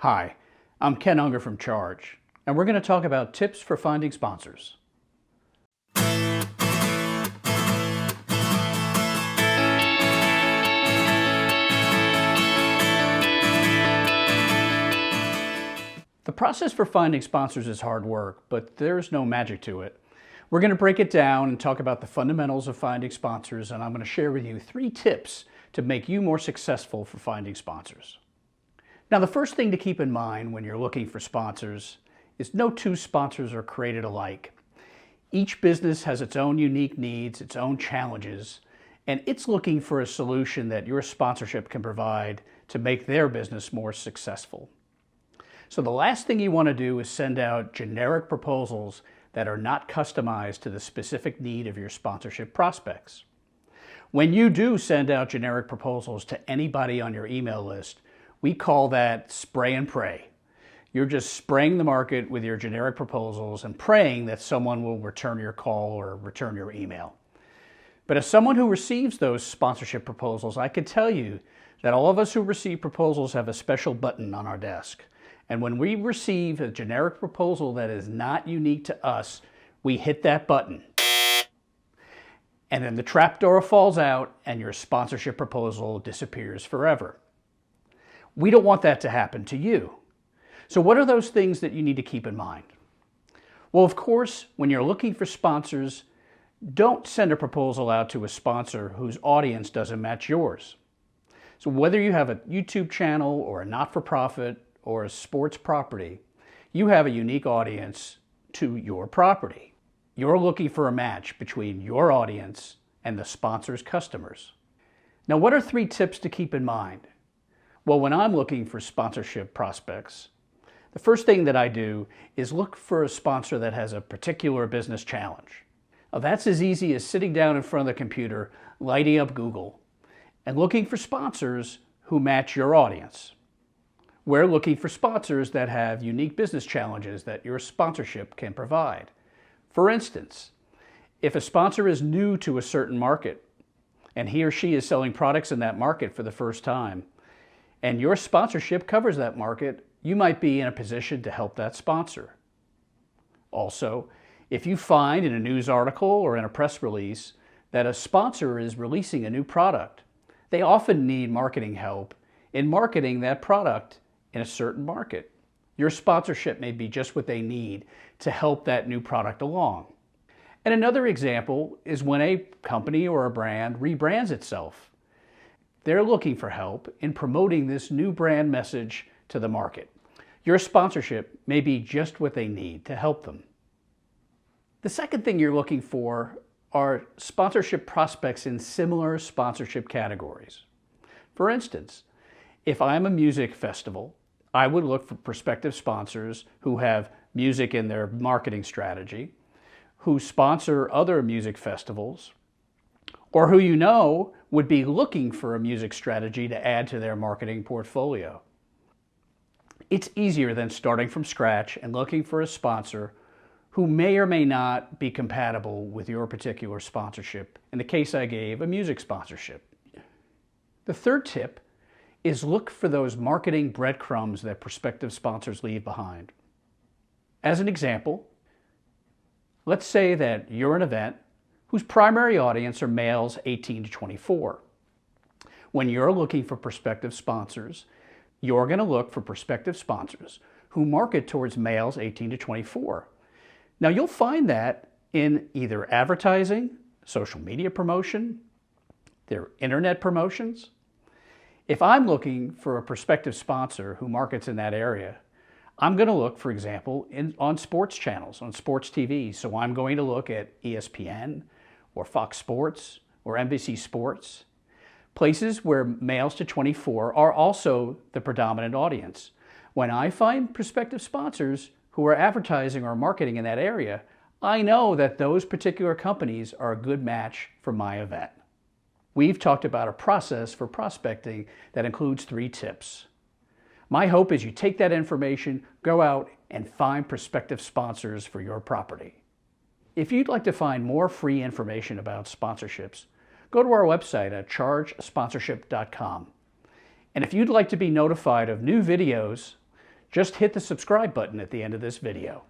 Hi, I'm Ken Unger from Charge, and we're going to talk about tips for finding sponsors. The process for finding sponsors is hard work, but there's no magic to it. We're going to break it down and talk about the fundamentals of finding sponsors, and I'm going to share with you 3 tips to make you more successful for finding sponsors. Now, the first thing to keep in mind when you're looking for sponsors is no 2 sponsors are created alike. Each business has its own unique needs, its own challenges, and it's looking for a solution that your sponsorship can provide to make their business more successful. So the last thing you want to do is send out generic proposals that are not customized to the specific need of your sponsorship prospects. When you do send out generic proposals to anybody on your email list, we call that spray and pray. You're just spraying the market with your generic proposals and praying that someone will return your call or return your email. But as someone who receives those sponsorship proposals, I can tell you that all of us who receive proposals have a special button on our desk. And when we receive a generic proposal that is not unique to us, we hit that button. And then the trapdoor falls out and your sponsorship proposal disappears forever. We don't want that to happen to you. So what are those things that you need to keep in mind? Well, of course, when you're looking for sponsors, don't send a proposal out to a sponsor whose audience doesn't match yours. So whether you have a YouTube channel or a not-for-profit or a sports property, you have a unique audience to your property. You're looking for a match between your audience and the sponsor's customers. Now, what are 3 tips to keep in mind? Well, when I'm looking for sponsorship prospects, the first thing that I do is look for a sponsor that has a particular business challenge. Now, that's as easy as sitting down in front of the computer, lighting up Google, and looking for sponsors who match your audience. We're looking for sponsors that have unique business challenges that your sponsorship can provide. For instance, if a sponsor is new to a certain market and he or she is selling products in that market for the first time, and your sponsorship covers that market, you might be in a position to help that sponsor. Also, if you find in a news article or in a press release that a sponsor is releasing a new product, they often need marketing help in marketing that product in a certain market. Your sponsorship may be just what they need to help that new product along. And another example is when a company or a brand rebrands itself. They're looking for help in promoting this new brand message to the market. Your sponsorship may be just what they need to help them. The second thing you're looking for are sponsorship prospects in similar sponsorship categories. For instance, if I'm a music festival, I would look for prospective sponsors who have music in their marketing strategy, who sponsor other music festivals, or who you know would be looking for a music strategy to add to their marketing portfolio. It's easier than starting from scratch and looking for a sponsor who may or may not be compatible with your particular sponsorship. In the case I gave, a music sponsorship. The third tip is look for those marketing breadcrumbs that prospective sponsors leave behind. As an example, let's say that you're an event whose primary audience are males 18 to 24. When you're looking for prospective sponsors, you're going to look for prospective sponsors who market towards males 18 to 24. Now, you'll find that in either advertising, social media promotion, their internet promotions. If I'm looking for a prospective sponsor who markets in that area, I'm going to look, for example, on sports channels, on sports TV. So I'm going to look at ESPN or Fox Sports or NBC Sports, places where males to 24 are also the predominant audience. When I find prospective sponsors who are advertising or marketing in that area, I know that those particular companies are a good match for my event. We've talked about a process for prospecting that includes 3 tips. My hope is you take that information, go out, and find prospective sponsors for your property. If you'd like to find more free information about sponsorships, go to our website at chargesponsorship.com. And if you'd like to be notified of new videos Just hit the subscribe button at the end of this video.